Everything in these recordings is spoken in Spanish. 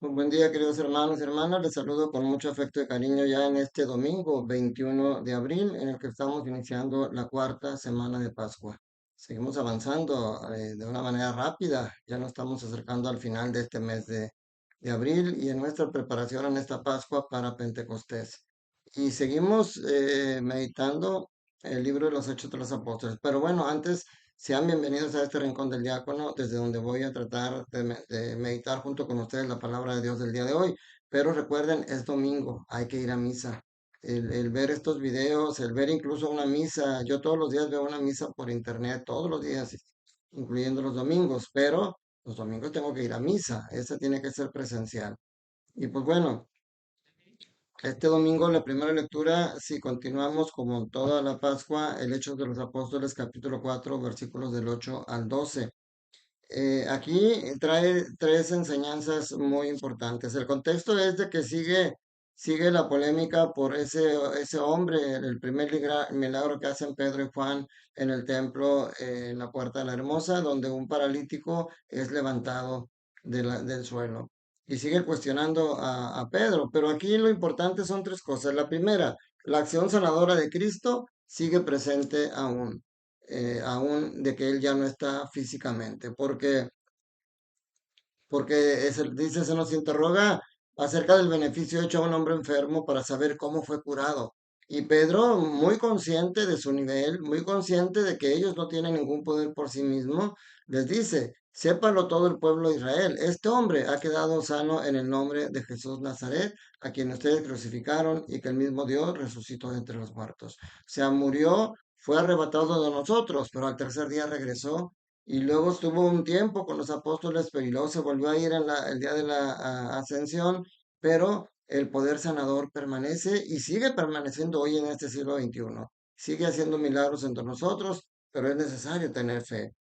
Un buen día, queridos hermanos y hermanas. Les saludo con mucho afecto y cariño ya en este domingo 21 de abril, en el que estamos iniciando la cuarta semana de Pascua. Seguimos avanzando de una manera rápida. Ya nos estamos acercando al final de este mes de abril y en nuestra preparación en esta Pascua para Pentecostés. Y seguimos meditando el libro de los Hechos de los Apóstoles. Pero bueno, antes sean bienvenidos a este Rincón del Diácono, desde donde voy a tratar de meditar junto con ustedes la palabra de Dios del día de hoy. Pero recuerden, es domingo, hay que ir a misa. El ver estos videos, el ver incluso una misa, yo todos los días veo una misa por internet, todos los días, incluyendo los domingos, pero los domingos tengo que ir a misa, esa tiene que ser presencial. Y pues bueno, este domingo la primera lectura, si continuamos como toda la Pascua, el Hechos de los Apóstoles, capítulo 4 versículos del 8 al 12. Aquí trae tres enseñanzas muy importantes. El contexto es de que sigue la polémica por ese hombre, el primer milagro que hacen Pedro y Juan en el templo, en la Puerta de la Hermosa, donde un paralítico es levantado del suelo. Y sigue cuestionando a Pedro, pero aquí lo importante son tres cosas. La primera, la acción sanadora de Cristo sigue presente aún de que él ya no está físicamente, porque dice, se nos interroga acerca del beneficio hecho a un hombre enfermo para saber cómo fue curado. Y Pedro, muy consciente de su nivel, muy consciente de que ellos no tienen ningún poder por sí mismo, les dice, sépalo todo el pueblo de Israel, este hombre ha quedado sano en el nombre de Jesús Nazaret, a quien ustedes crucificaron y que el mismo Dios resucitó de entre los muertos. O sea, murió, fue arrebatado de nosotros, pero al tercer día regresó y luego estuvo un tiempo con los apóstoles, pero y luego se volvió a ir en el día de la ascensión, pero el poder sanador permanece y sigue permaneciendo hoy en este siglo XXI. Sigue haciendo milagros entre nosotros, pero es necesario tener fe.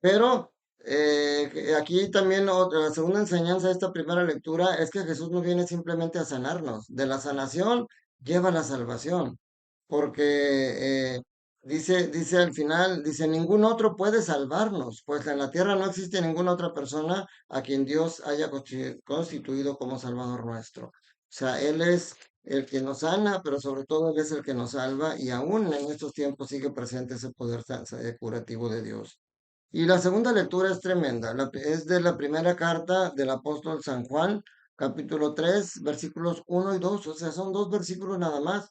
Pero aquí también la segunda enseñanza de esta primera lectura es que Jesús no viene simplemente a sanarnos. De la sanación lleva la salvación. Porque dice al final, dice, ningún otro puede salvarnos, pues en la tierra no existe ninguna otra persona a quien Dios haya constituido como Salvador nuestro. O sea, Él es el que nos sana, pero sobre todo Él es el que nos salva y aún en estos tiempos sigue presente ese poder curativo de Dios. Y la segunda lectura es tremenda. Es de la primera carta del apóstol San Juan, capítulo 3 versículos 1 y 2. O sea, son dos versículos nada más,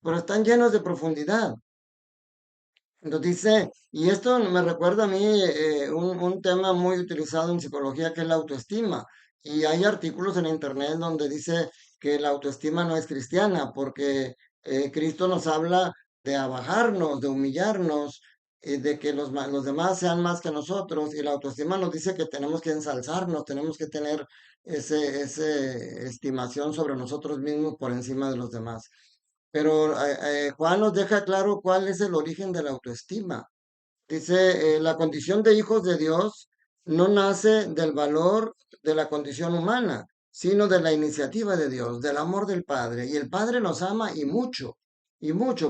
pero están llenos de profundidad. Entonces dice, y esto me recuerda a mí un tema muy utilizado en psicología que es la autoestima. Y hay artículos en internet donde dice que la autoestima no es cristiana porque Cristo nos habla de abajarnos, de humillarnos, de que los demás sean más que nosotros. Y la autoestima nos dice que tenemos que ensalzarnos, tenemos que tener ese estimación sobre nosotros mismos por encima de los demás. Pero Juan nos deja claro cuál es el origen de la autoestima. Dice, la condición de hijos de Dios no nace del valor de la condición humana, sino de la iniciativa de Dios, del amor del Padre. Y el Padre nos ama y mucho,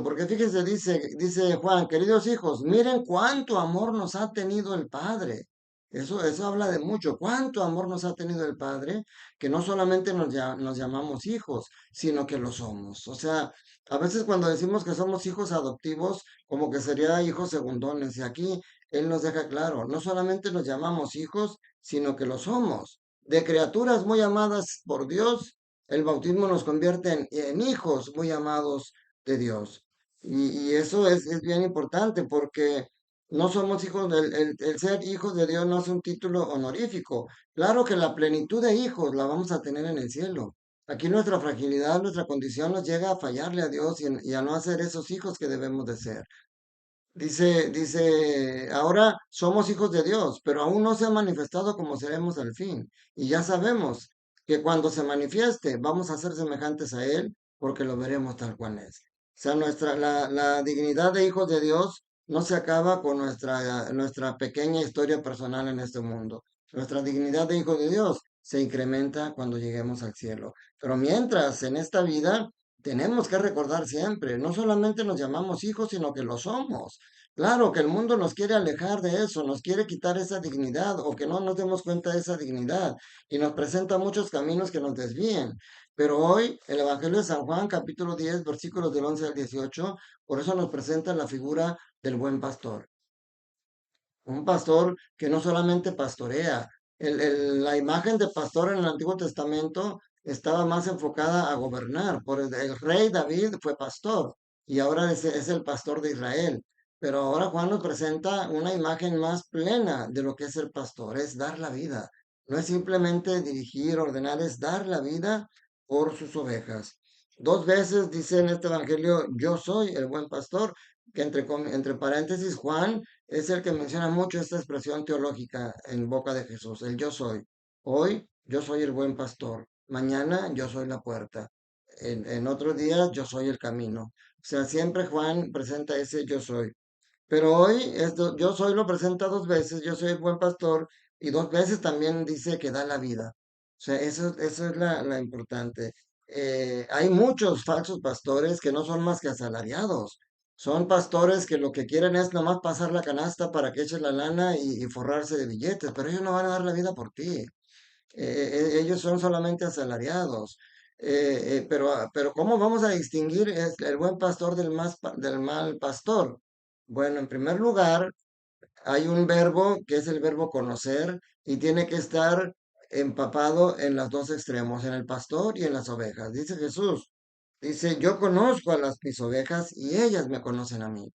porque fíjense, dice Juan, queridos hijos, miren cuánto amor nos ha tenido el Padre. Eso habla de mucho, cuánto amor nos ha tenido el Padre, que no solamente nos llamamos hijos, sino que lo somos. O sea, a veces cuando decimos que somos hijos adoptivos, como que sería hijos segundones. Y aquí Él nos deja claro, no solamente nos llamamos hijos, sino que lo somos. De criaturas muy amadas por Dios, el bautismo nos convierte en hijos muy amados de Dios. Y eso es bien importante porque no somos hijos, el ser hijos de Dios no es un título honorífico. Claro que la plenitud de hijos la vamos a tener en el cielo. Aquí nuestra fragilidad, nuestra condición nos llega a fallarle a Dios y a no hacer esos hijos que debemos de ser. Ahora somos hijos de Dios, pero aún no se ha manifestado como seremos al fin. Y ya sabemos que cuando se manifieste vamos a ser semejantes a Él porque lo veremos tal cual es. O sea, la dignidad de hijos de Dios no se acaba con nuestra pequeña historia personal en este mundo. Nuestra dignidad de hijos de Dios se incrementa cuando lleguemos al cielo. Pero mientras en esta vida tenemos que recordar siempre, no solamente nos llamamos hijos, sino que lo somos. Claro que el mundo nos quiere alejar de eso, nos quiere quitar esa dignidad o que no nos demos cuenta de esa dignidad y nos presenta muchos caminos que nos desvíen. Pero hoy el Evangelio de San Juan, capítulo 10, versículos del 11 al 18, por eso nos presenta la figura del buen pastor. Un pastor que no solamente pastorea. La imagen de pastor en el Antiguo Testamento estaba más enfocada a gobernar. Por el rey David fue pastor y ahora es el pastor de Israel. Pero ahora Juan nos presenta una imagen más plena de lo que es el pastor, es dar la vida. No es simplemente dirigir, ordenar, es dar la vida por sus ovejas. Dos veces dice en este evangelio, yo soy el buen pastor, que entre paréntesis Juan es el que menciona mucho esta expresión teológica en boca de Jesús, el yo soy. Hoy yo soy el buen pastor, mañana yo soy la puerta, en otros días yo soy el camino. O sea, siempre Juan presenta ese yo soy. Pero hoy esto, yo soy lo presenta dos veces, yo soy el buen pastor, y dos veces también dice que da la vida. O sea, eso es la importante. Hay muchos falsos pastores que no son más que asalariados. Son pastores que lo que quieren es nomás pasar la canasta para que eches la lana y forrarse de billetes, pero ellos no van a dar la vida por ti. Ellos son solamente asalariados. Pero ¿cómo vamos a distinguir el buen pastor del mal pastor? Bueno, en primer lugar, hay un verbo que es el verbo conocer y tiene que estar empapado en los dos extremos, en el pastor y en las ovejas. Dice Jesús, dice, yo conozco a mis ovejas y ellas me conocen a mí.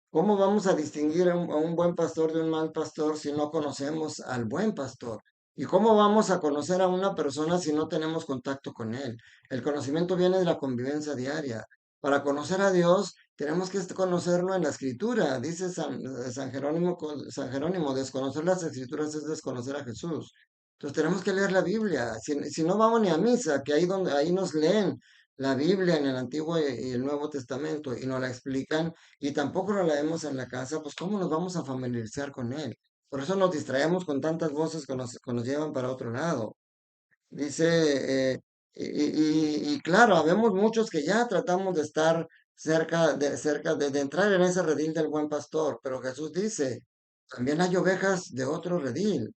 ¿Cómo vamos a distinguir a un buen pastor de un mal pastor si no conocemos al buen pastor? ¿Y cómo vamos a conocer a una persona si no tenemos contacto con él? El conocimiento viene de la convivencia diaria. Para conocer a Dios tenemos que conocerlo en la escritura. Dice San Jerónimo, desconocer las escrituras es desconocer a Jesús. Entonces tenemos que leer la Biblia. Si no vamos ni a misa, que ahí nos leen la Biblia en el Antiguo y el Nuevo Testamento y nos la explican y tampoco lo leemos en la casa, pues ¿cómo nos vamos a familiarizar con él? Por eso nos distraemos con tantas voces que nos llevan para otro lado. Dice, y claro, habemos muchos que ya tratamos de estar cerca de entrar en ese redil del buen pastor, pero Jesús dice, también hay ovejas de otro redil,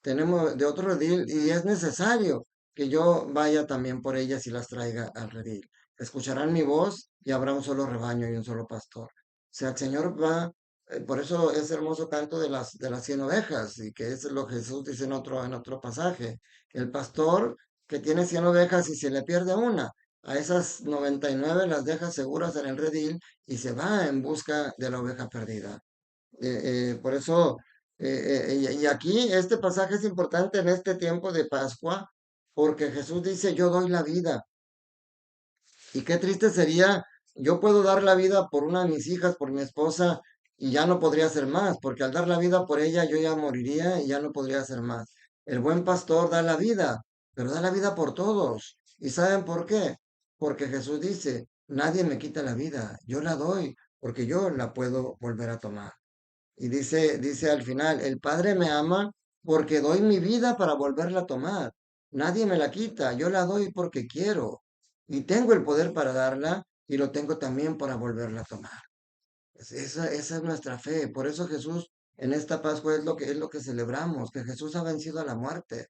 tenemos de otro redil y es necesario que yo vaya también por ellas y las traiga al redil. Escucharán mi voz y habrá un solo rebaño y un solo pastor. O sea, el Señor va, por eso es hermoso canto de las 100 ovejas y que es lo que Jesús dice en otro pasaje. El pastor que tiene 100 ovejas y se le pierde una, a esas 99 las deja seguras en el redil y se va en busca de la oveja perdida. Por eso, y aquí este pasaje es importante en este tiempo de Pascua, porque Jesús dice, yo doy la vida. Y qué triste sería, yo puedo dar la vida por una de mis hijas, por mi esposa, y ya no podría hacer más, porque al dar la vida por ella yo ya moriría y ya no podría hacer más. El buen pastor da la vida, pero da la vida por todos. ¿Y saben por qué? Porque Jesús dice, nadie me quita la vida, yo la doy, porque yo la puedo volver a tomar. Y dice al final, el Padre me ama porque doy mi vida para volverla a tomar. Nadie me la quita, yo la doy porque quiero. Y tengo el poder para darla y lo tengo también para volverla a tomar. Esa es nuestra fe. Por eso Jesús en esta Pascua es lo que celebramos, que Jesús ha vencido a la muerte,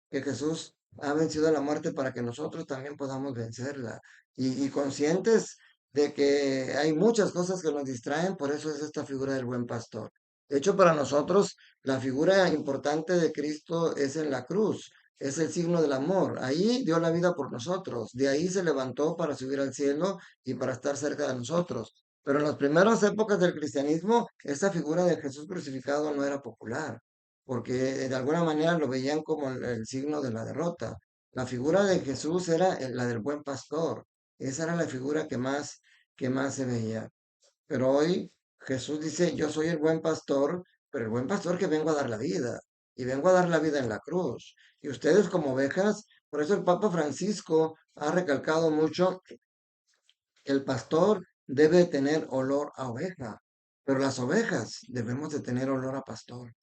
que Jesús ha vencido a la muerte para que nosotros también podamos vencerla. Y conscientes de que hay muchas cosas que nos distraen, por eso es esta figura del buen pastor. De hecho, para nosotros, la figura importante de Cristo es en la cruz, es el signo del amor. Ahí dio la vida por nosotros, de ahí se levantó para subir al cielo y para estar cerca de nosotros. Pero en las primeras épocas del cristianismo, esta figura de Jesús crucificado no era popular, porque de alguna manera lo veían como el signo de la derrota. La figura de Jesús era la del buen pastor. Esa era la figura que más se veía. Pero hoy Jesús dice, yo soy el buen pastor, pero el buen pastor que vengo a dar la vida. Y vengo a dar la vida en la cruz. Y ustedes como ovejas, por eso el Papa Francisco ha recalcado mucho el pastor debe tener olor a oveja, pero las ovejas debemos de tener olor a pastor. O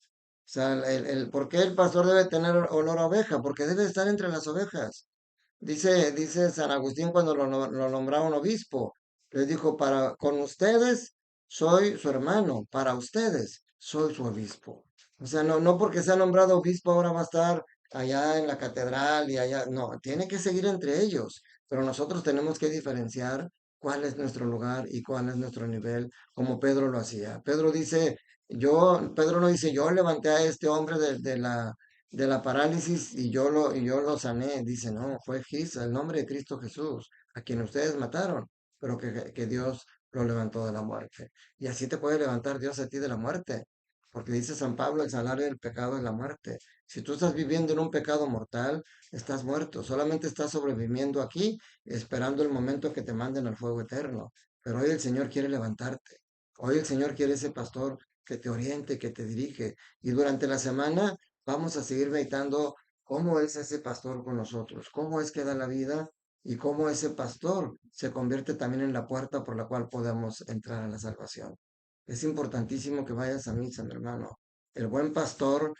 sea, ¿por qué el pastor debe tener olor a oveja? Porque debe estar entre las ovejas. Dice San Agustín cuando lo nombraron obispo, les dijo, con ustedes soy su hermano, para ustedes soy su obispo. O sea, no porque sea nombrado obispo ahora va a estar allá en la catedral y allá, no, tiene que seguir entre ellos, pero nosotros tenemos que diferenciar cuál es nuestro lugar y cuál es nuestro nivel, como Pedro lo hacía. Pedro no dice, yo levanté a este hombre de la parálisis y yo lo sané. Dice, no, fue Jesús, el nombre de Cristo Jesús, a quien ustedes mataron, pero que Dios lo levantó de la muerte. Y así te puede levantar Dios a ti de la muerte. Porque dice San Pablo, el salario del pecado es la muerte. Si tú estás viviendo en un pecado mortal, estás muerto. Solamente estás sobreviviendo aquí, esperando el momento que te manden al fuego eterno. Pero hoy el Señor quiere levantarte. Hoy el Señor quiere ese pastor que te oriente, que te dirige. Y durante la semana vamos a seguir meditando cómo es ese pastor con nosotros, cómo es que da la vida y cómo ese pastor se convierte también en la puerta por la cual podemos entrar a la salvación. Es importantísimo que vayas a misa, mi hermano. El buen pastor,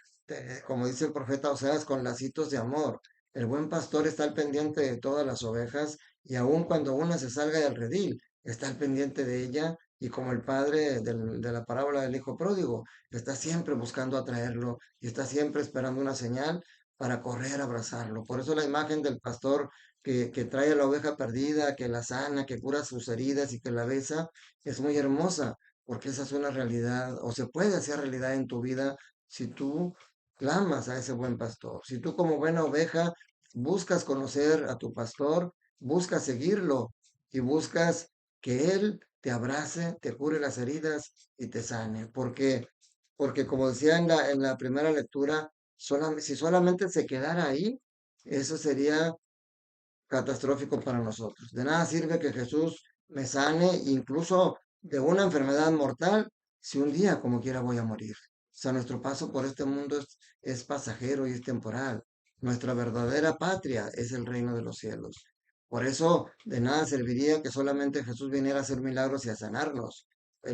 como dice el profeta Oseas, con lacitos de amor. El buen pastor está al pendiente de todas las ovejas y aun cuando una se salga del redil, está al pendiente de ella y como el padre de la parábola del hijo pródigo, está siempre buscando atraerlo y está siempre esperando una señal para correr a abrazarlo. Por eso la imagen del pastor que trae a la oveja perdida, que la sana, que cura sus heridas y que la besa, es muy hermosa, porque esa es una realidad, o se puede hacer realidad en tu vida si tú clamas a ese buen pastor. Si tú como buena oveja buscas conocer a tu pastor, buscas seguirlo y buscas que él te abrace, te cure las heridas y te sane. Porque como decía en la primera lectura, si solamente se quedara ahí, eso sería catastrófico para nosotros. De nada sirve que Jesús me sane incluso de una enfermedad mortal si un día como quiera voy a morir. O sea, nuestro paso por este mundo es pasajero y es temporal. Nuestra verdadera patria es el reino de los cielos. Por eso de nada serviría que solamente Jesús viniera a hacer milagros y a sanarnos. Y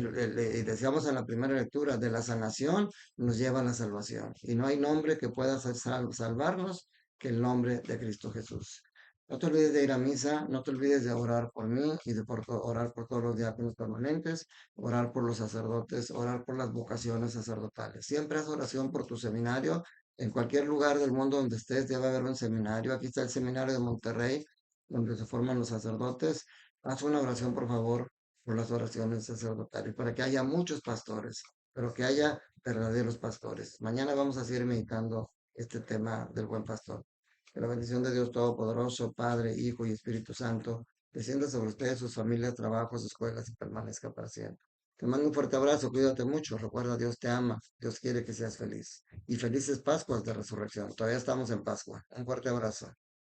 decíamos en la primera lectura, de la sanación nos lleva a la salvación. Y no hay nombre que pueda salvarnos que el nombre de Cristo Jesús. No te olvides de ir a misa, no te olvides de orar por mí y de orar por todos los diáconos permanentes, orar por los sacerdotes, orar por las vocaciones sacerdotales. Siempre haz oración por tu seminario. En cualquier lugar del mundo donde estés debe haber un seminario. Aquí está el seminario de Monterrey, donde se forman los sacerdotes. Haz una oración, por favor, por las oraciones sacerdotales, para que haya muchos pastores, pero que haya verdaderos pastores. Mañana vamos a seguir meditando este tema del buen pastor. Que la bendición de Dios Todopoderoso, Padre, Hijo y Espíritu Santo, descienda sobre ustedes, sus familias, trabajos, escuelas y permanezca para siempre. Te mando un fuerte abrazo, cuídate mucho, recuerda, Dios te ama, Dios quiere que seas feliz. Y felices Pascuas de Resurrección. Todavía estamos en Pascua. Un fuerte abrazo.